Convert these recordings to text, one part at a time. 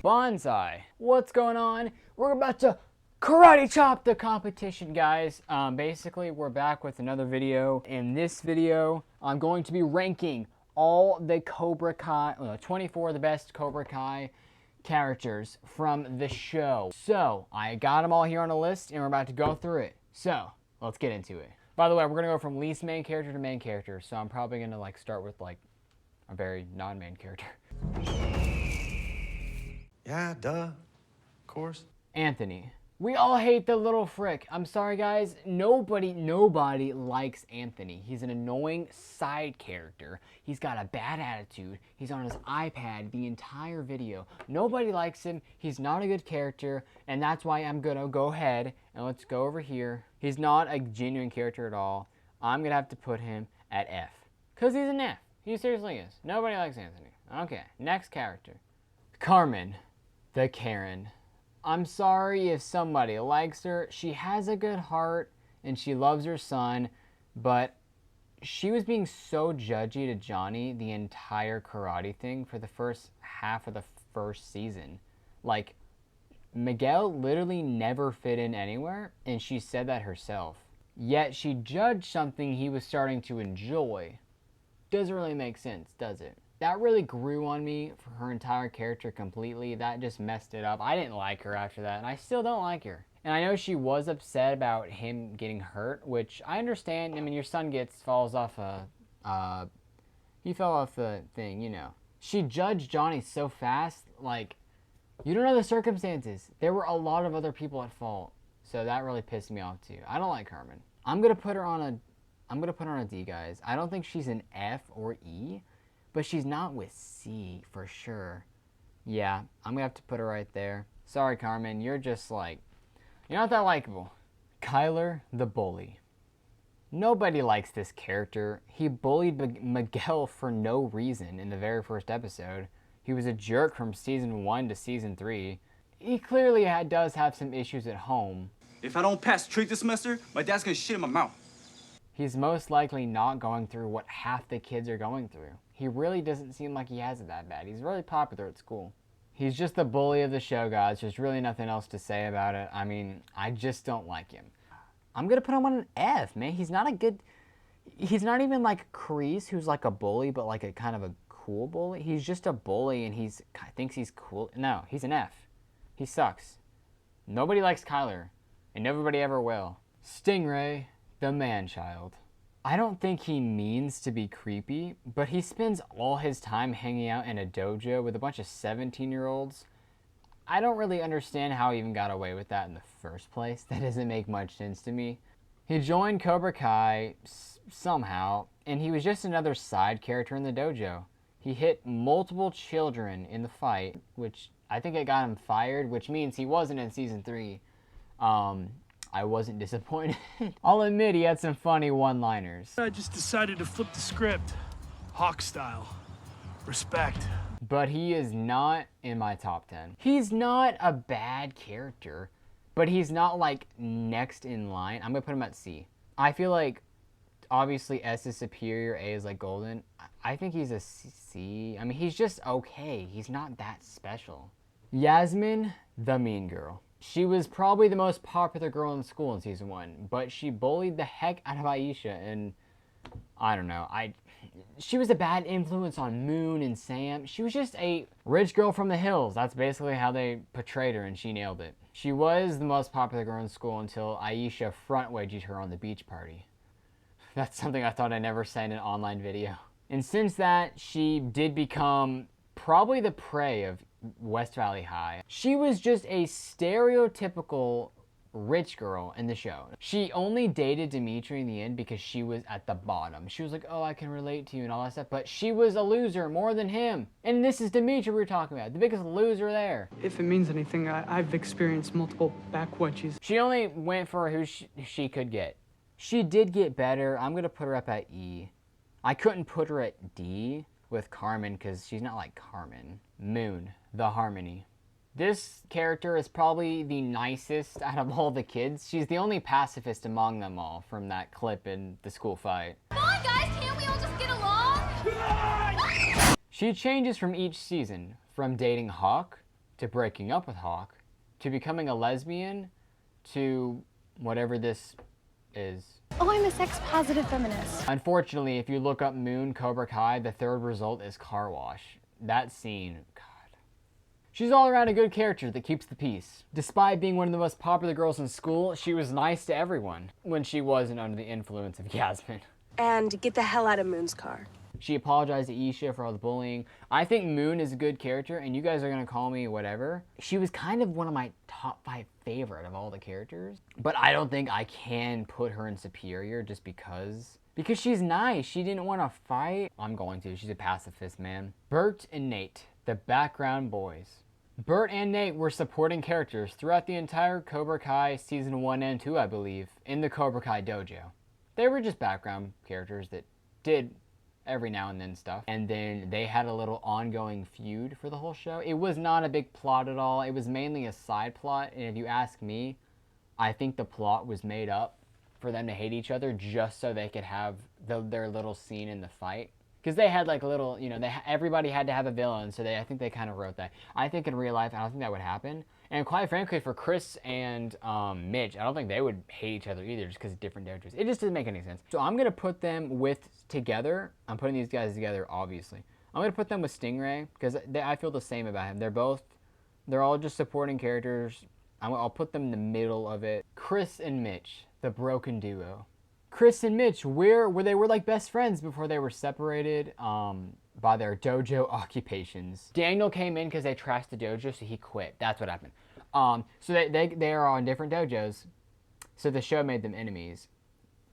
Bonsai, what's going on? We're about to karate chop the competition, guys. Basically, we're back with another video. In this video, I'm going to be ranking all the Cobra Kai, 24 of the best Cobra Kai characters from the show. So, I got them all here on a list, and we're about to go through it. So, let's get into it. By the way, we're gonna go from least main character to main character. So I'm probably gonna start with a very non-main character. Yeah, duh. Of course. Anthony. We all hate the little frick. I'm sorry, guys. Nobody likes Anthony. He's an annoying side character. He's got a bad attitude. He's on his iPad the entire video. Nobody likes him. He's not a good character, and that's why I'm gonna go ahead and let's go over here. He's not a genuine character at all. I'm gonna have to put him at F, because he's an F. He seriously is. Nobody likes Anthony. Okay, next character. Carmen, the Karen. I'm sorry if somebody likes her. She has a good heart and she loves her son, but she was being so judgy to Johnny the entire karate thing for the first half of the first season. Like, Miguel literally never fit in anywhere, and she said that herself. Yet she judged something he was starting to enjoy. Doesn't really make sense, does it? That really grew on me for her entire character completely. That just messed it up. I didn't like her after that, and I still don't like her. And I know she was upset about him getting hurt, which I understand. I mean, your son falls off he fell off the thing, you know. She judged Johnny so fast, like, you don't know the circumstances. There were a lot of other people at fault. So that really pissed me off too. I don't like Carmen. I'm gonna put her on a D, guys. I don't think she's an F or E. But she's not with C, for sure. Yeah, I'm gonna have to put her right there. Sorry, Carmen, you're just you're not that likable. Kyler, the bully. Nobody likes this character. He bullied Miguel for no reason in the very first episode. He was a jerk from season 1 to season 3. He clearly does have some issues at home. If I don't pass trig this semester, my dad's gonna shit in my mouth. He's most likely not going through what half the kids are going through. He really doesn't seem like he has it that bad. He's really popular at school. He's just the bully of the show, guys. There's really nothing else to say about it. I mean, I just don't like him. I'm going to put him on an F, man. He's not even like Kreese, who's like a bully, but like a kind of a cool bully. He's just a bully, and thinks he's cool. No, he's an F. He sucks. Nobody likes Kyler, and nobody ever will. Stingray, the man-child. I don't think he means to be creepy, but he spends all his time hanging out in a dojo with a bunch of 17-year-olds. I don't really understand how he even got away with that in the first place. That doesn't make much sense to me. He joined Cobra Kai somehow, and he was just another side character in the dojo. He hit multiple children in the fight, which I think it got him fired, which means he wasn't in season 3. I wasn't disappointed. I'll admit he had some funny one-liners. I just decided to flip the script. Hawk style. Respect. But he is not in my top 10. He's not a bad character, but he's not next in line. I'm gonna put him at C. I feel like obviously S is superior, A is golden. I think he's a C. I mean, he's just okay. He's not that special. Yasmin, the mean girl. She was probably the most popular girl in school in season 1, but she bullied the heck out of Aisha, and I don't know. She was a bad influence on Moon and Sam. She was just a rich girl from the hills. That's basically how they portrayed her, and she nailed it. She was the most popular girl in school until Aisha front-wedged her on the beach party. That's something I thought I'd never say in an online video. And since that, she did become probably the prey of West Valley High. She was just a stereotypical rich girl in the show. She only dated Dimitri in the end because she was at the bottom. She was like, oh, I can relate to you and all that stuff, but she was a loser more than him. And this is Dimitri we're talking about, the biggest loser there. If it means anything, I've experienced multiple back wedges. She only went for who she could get. She did get better. I'm gonna put her up at E. I couldn't put her at D with Carmen because she's not like Carmen. Moon, the Harmony. This character is probably the nicest out of all the kids. She's the only pacifist among them all from that clip in the school fight. Come on, guys, can't we all just get along? She changes from each season, from dating Hawk to breaking up with Hawk to becoming a lesbian to whatever this is. Oh, I'm a sex-positive feminist. Unfortunately, if you look up Moon Cobra Kai, the third result is car wash. That scene, God. She's all around a good character that keeps the peace. Despite being one of the most popular girls in school, she was nice to everyone when she wasn't under the influence of Yasmin. And get the hell out of Moon's car. She apologized to Isha for all the bullying. I think Moon is a good character, and you guys are going to call me whatever. She was kind of one of my top 5 favorite of all the characters. But I don't think I can put her in superior just because. Because she's nice. She didn't want to fight. I'm going to. She's a pacifist, man. Bert and Nate, the background boys. Bert and Nate were supporting characters throughout the entire Cobra Kai Season 1 and 2, I believe, in the Cobra Kai dojo. They were just background characters that did every now and then stuff. And then they had a little ongoing feud for the whole show. It was not a big plot at all. It was mainly a side plot. And if you ask me, I think the plot was made up for them to hate each other just so they could have their little scene in the fight. Because they had like a little, you know, everybody had to have a villain. So I think they kind of wrote that. I think in real life, I don't think that would happen. And quite frankly, for Chris and Mitch, I don't think they would hate each other either just because of different characters. It just doesn't make any sense. So I'm going to put them together. I'm putting these guys together, obviously. I'm going to put them with Stingray because I feel the same about him. They're all just supporting characters. I'll put them in the middle of it. Chris and Mitch, the broken duo. Chris and Mitch, where they were like best friends before they were separated by their dojo occupations. Daniel came in because they trashed the dojo, so he quit. That's what happened. So they are on different dojos, so the show made them enemies,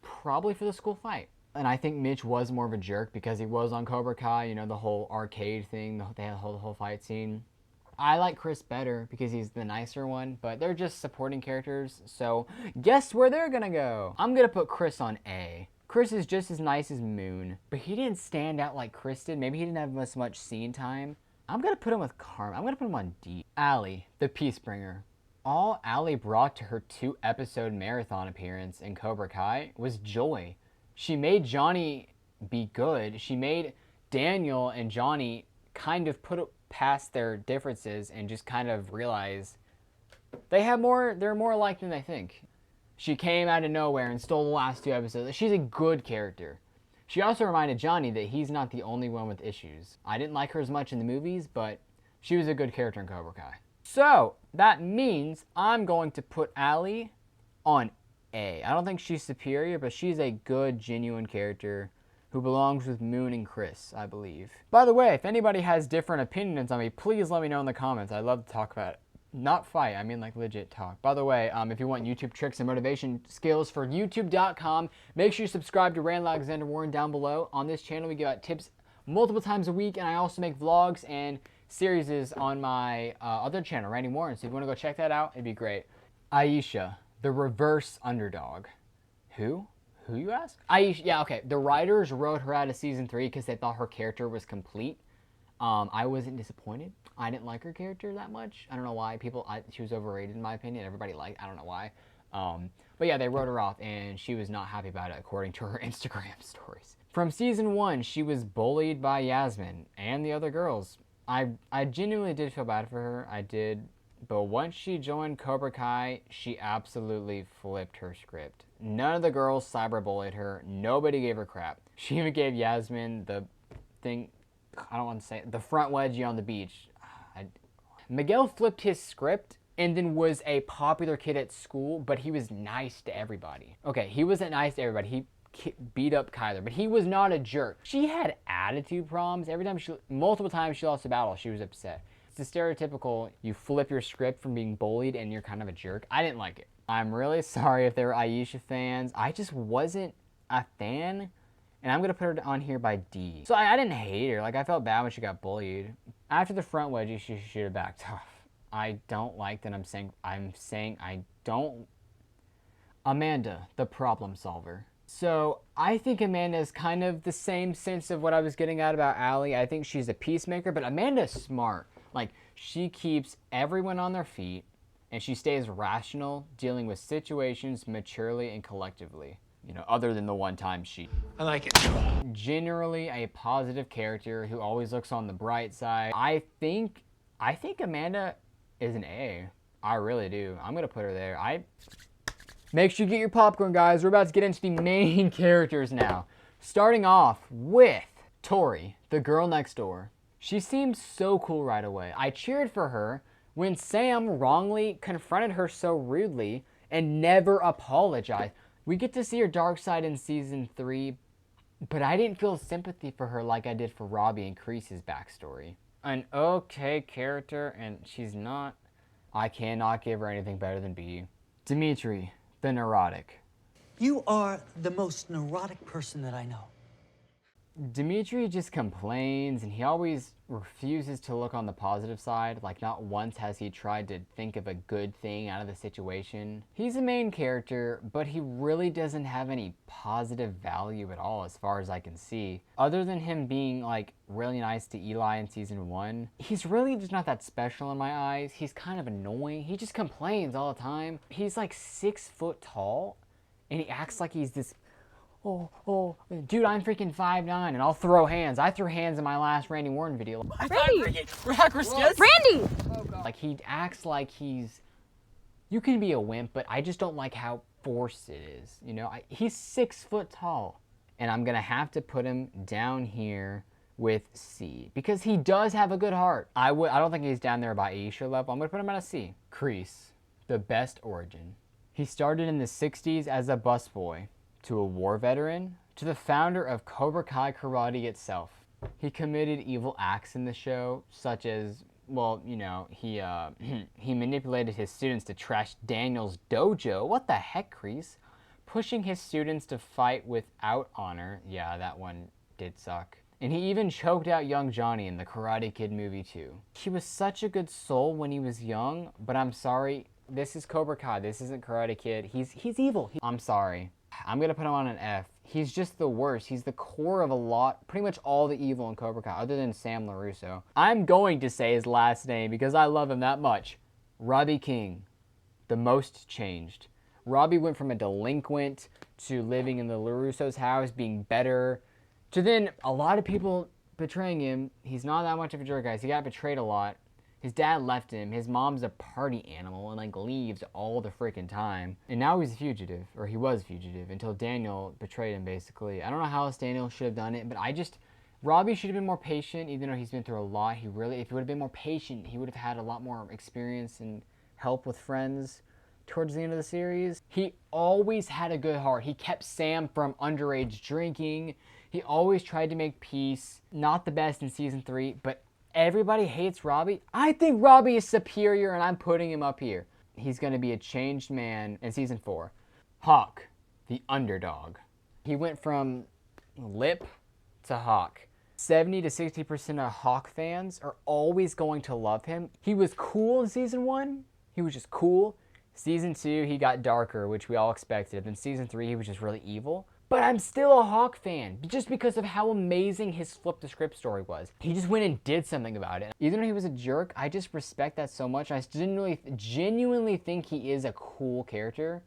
probably for the school fight. And I think Mitch was more of a jerk because he was on Cobra Kai, you know, the whole arcade thing, they had the whole fight scene. I like Chris better because he's the nicer one, but they're just supporting characters, so guess where they're gonna go? I'm gonna put Chris on A. Chris is just as nice as Moon, but he didn't stand out like Chris did. Maybe he didn't have as much scene time. I'm gonna put him with Karma. I'm gonna put him on D. Allie, the Peacebringer. All Allie brought to her 2-episode marathon appearance in Cobra Kai was joy. She made Johnny be good. She made Daniel and Johnny kind of put past their differences and just kind of realize they're more alike than they think. She came out of nowhere and stole the last 2 episodes. She's a good character. She also reminded Johnny that he's not the only one with issues. I didn't like her as much in the movies, but she was a good character in Cobra Kai. So that means I'm going to put Allie on A. I don't think she's superior, but she's a good, genuine character who belongs with Moon and Chris, I believe. By the way, if anybody has different opinions on me, please let me know in the comments. I'd love to talk about it. Not fight, I mean like legit talk. By the way, if you want YouTube tricks and motivation skills for YouTube.com, make sure you subscribe to Randall Alexander Warren down below. On this channel, we give out tips multiple times a week, and I also make vlogs and series on my other channel, Randy Warren. So if you want to go check that out, it'd be great. Aisha, the reverse underdog. Who, you ask? Aisha, yeah, okay. The writers wrote her out of season 3 because they thought her character was complete. I wasn't disappointed. I didn't like her character that much. I don't know why. She was overrated in my opinion. Everybody liked, I don't know why. But yeah, they wrote her off and she was not happy about it according to her Instagram stories. From season 1, she was bullied by Yasmin and the other girls. I genuinely did feel bad for her. I did. But once she joined Cobra Kai, she absolutely flipped her script. None of the girls cyberbullied her. Nobody gave her crap. She even gave Yasmin the thing, I don't want to say it, the front wedgie on the beach. Miguel flipped his script and then was a popular kid at school, but he was nice to everybody. Okay, he wasn't nice to everybody. He beat up Kyler, but he was not a jerk. She had attitude problems. Multiple times she lost a battle, she was upset. It's the stereotypical, you flip your script from being bullied and you're kind of a jerk. I didn't like it. I'm really sorry if there were Aisha fans. I just wasn't a fan, and I'm gonna put her on here by D. So I didn't hate her. Like, I felt bad when she got bullied. After the front wedgie, she should have backed off. I don't like that. I'm saying I don't. Amanda, the problem solver. So I think Amanda is kind of the same sense of what I was getting at about Allie. I think she's a peacemaker, but Amanda's smart. Like, she keeps everyone on their feet, and she stays rational, dealing with situations maturely and collectively. You know, other than the one time she... I like it. Generally a positive character who always looks on the bright side. I think Amanda is an A. I really do. I'm gonna put her there. Make sure you get your popcorn, guys. We're about to get into the main characters now. Starting off with Tori, the girl next door. She seemed so cool right away. I cheered for her when Sam wrongly confronted her so rudely and never apologized. We get to see her dark side in season 3, but I didn't feel sympathy for her like I did for Robbie and Crease's backstory. An okay character, and she's not. I cannot give her anything better than B. Dimitri, the neurotic. You are the most neurotic person that I know. Dimitri just complains, and he always refuses to look on the positive side. Like, not once has he tried to think of a good thing out of the situation. He's a main character, but he really doesn't have any positive value at all as far as I can see. Other than him being, like, really nice to Eli in season 1, he's really just not that special in my eyes. He's kind of annoying. He just complains all the time. He's, like, 6 foot tall, and he acts like he's this... Oh, dude, I'm freaking 5'9", and I'll throw hands. I threw hands in my last Randy Orton video. Randy! Randy! Like, he acts like he's... You can be a wimp, but I just don't like how forced it is, you know? He's 6 foot tall, and I'm gonna have to put him down here with C, because he does have a good heart. I don't think he's down there by Aisha level. I'm gonna put him at a C. Kreese, the best origin. He started in the 60s as a busboy, to a war veteran, to the founder of Cobra Kai karate itself. He committed evil acts in the show, such as, well, you know, he manipulated his students to trash Daniel's dojo. What the heck, Kreese? Pushing his students to fight without honor. Yeah, that one did suck. And he even choked out young Johnny in the Karate Kid movie too. He was such a good soul when he was young, but I'm sorry, this is Cobra Kai, this isn't Karate Kid. He's evil. I'm sorry. I'm gonna put him on an F. He's just the worst. He's the core of pretty much all the evil in Cobra Kai, other than Sam LaRusso. I'm going to say his last name because I love him that much. Robbie King, the most changed. Robbie went from a delinquent to living in the LaRusso's house, being better, to then a lot of people betraying him. He's not that much of a jerk, guys. He got betrayed a lot. His dad left him. His mom's a party animal and, like, leaves all the freaking time. And now he's a fugitive, or he was a fugitive, until Daniel betrayed him, basically. I don't know how else Daniel should have done it, but Robbie should have been more patient, even though he's been through a lot. If he would have been more patient, he would have had a lot more experience and help with friends towards the end of the series. He always had a good heart. He kept Sam from underage drinking. He always tried to make peace. Not the best in season 3, but everybody hates Robbie. I think Robbie is superior, and I'm putting him up here. He's going to be a changed man in season 4. Hawk, the underdog. He went from lip to Hawk. 70 to 60% of Hawk fans are always going to love him. He was cool in season 1. He was just cool. Season 2, he got darker, which we all expected. Then season 3, he was just really evil. But I'm still a Hawk fan, just because of how amazing his flip the script story was. He just went and did something about it. Even though he was a jerk, I just respect that so much. I genuinely think he is a cool character.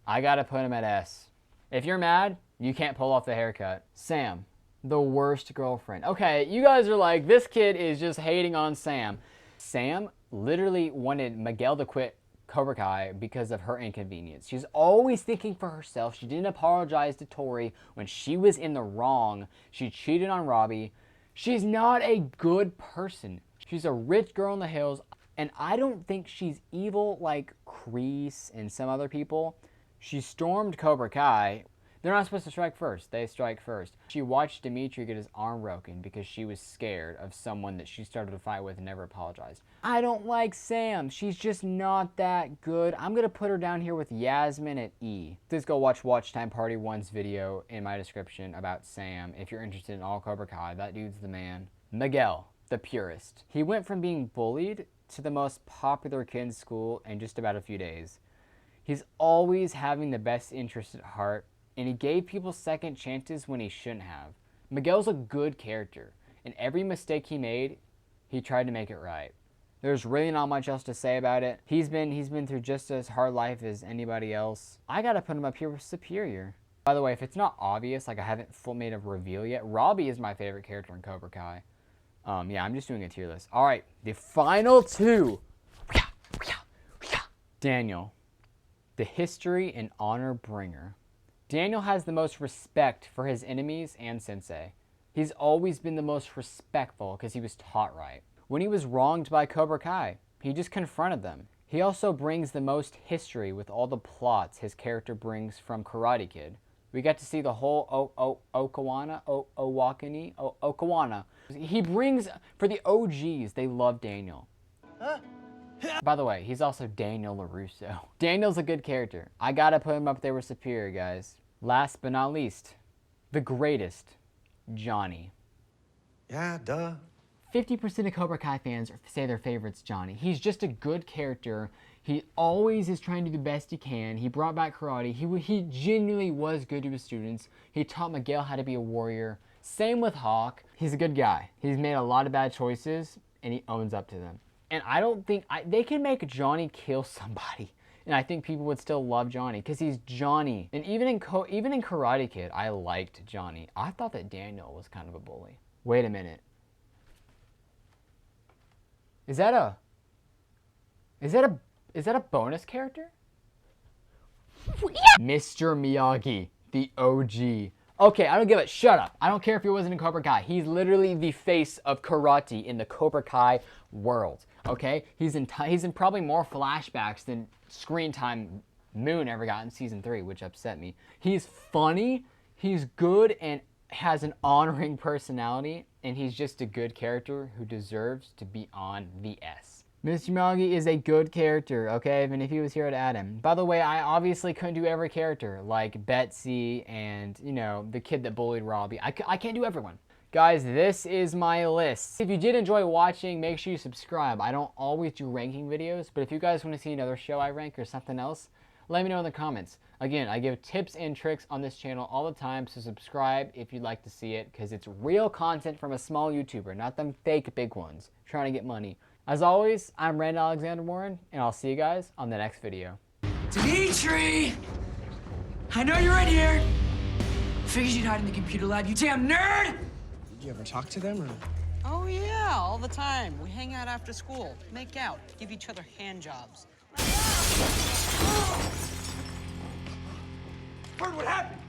I gotta put him at S. If you're mad, you can't pull off the haircut. Sam, the worst girlfriend. Okay, you guys are like, this kid is just hating on Sam. Sam literally wanted Miguel to quit Cobra Kai because of her inconvenience. She's always thinking for herself. She didn't apologize to Tori when she was in the wrong. She cheated on Robbie. She's not a good person. She's a rich girl in the hills, and I don't think she's evil like Kreese and some other people. She stormed Cobra Kai. They're not supposed to strike first. They strike first. She watched Dimitri get his arm broken because she was scared of someone that she started to fight with and never apologized. I don't like Sam. She's just not that good. I'm going to put her down here with Yasmin at E. Please go watch Watch Time Party 1's video in my description about Sam if you're interested in all Cobra Kai. That dude's the man. Miguel, the purist. He went from being bullied to the most popular kid in school in just about a few days. He's always having the best interest at heart, and he gave people second chances when he shouldn't have. Miguel's a good character, and every mistake he made, he tried to make it right. There's really not much else to say about it. He's been through just as hard life as anybody else. I gotta put him up here with superior. By the way, if it's not obvious, like I haven't made a reveal yet, Robbie is my favorite character in Cobra Kai. Yeah, I'm just doing a tier list. All right, the final two. Daniel, the history and honor bringer. Daniel has the most respect for his enemies and sensei. He's always been the most respectful because he was taught right. When he was wronged by Cobra Kai, he just confronted them. He also brings the most history with all the plots his character brings from Karate Kid. We get to see the whole Okawana. He brings, for the OGs, they love Daniel. By the way, he's also Daniel LaRusso. Daniel's a good character. I gotta put him up there with Superior, guys. Last but not least, the greatest, Johnny. Yeah, duh. 50% of Cobra Kai fans say their favorite's Johnny. He's just a good character. He always is trying to do the best he can. He brought back karate. He genuinely was good to his students. He taught Miguel how to be a warrior. Same with Hawk. He's a good guy. He's made a lot of bad choices, and he owns up to them. And I don't think they can make Johnny kill somebody, and I think people would still love Johnny because he's Johnny. And even in Karate Kid, I liked Johnny. I thought that Daniel was kind of a bully. Wait a minute. Is that a bonus character? Mr. Miyagi, the OG. Okay, I don't give a shut up. I don't care if he wasn't in Cobra Kai. He's literally the face of karate in the Cobra Kai world. Okay, he's in probably more flashbacks than screen time Moon ever got in season 3, which upset me. He's funny, he's good, and has an honoring personality, and he's just a good character who deserves to be on the S. Mr. Miyagi is a good character, okay? Even if he was here, I'd add him. By the way, I obviously couldn't do every character, like Betsy and, you know, the kid that bullied Robbie. I can't do everyone. Guys, this is my list. If you did enjoy watching, make sure you subscribe. I don't always do ranking videos, but if you guys want to see another show I rank or something else, let me know in the comments. Again, I give tips and tricks on this channel all the time, so subscribe if you'd like to see it, because it's real content from a small YouTuber, not them fake big ones trying to get money. As always, I'm Rand Alexander Warren, and I'll see you guys on the next video. Dimitri! I know you're in here! Figured you'd hide in the computer lab, you damn nerd! Did you ever talk to them, or? Oh, yeah, all the time. We hang out after school, make out, give each other hand jobs. Bird, what happened?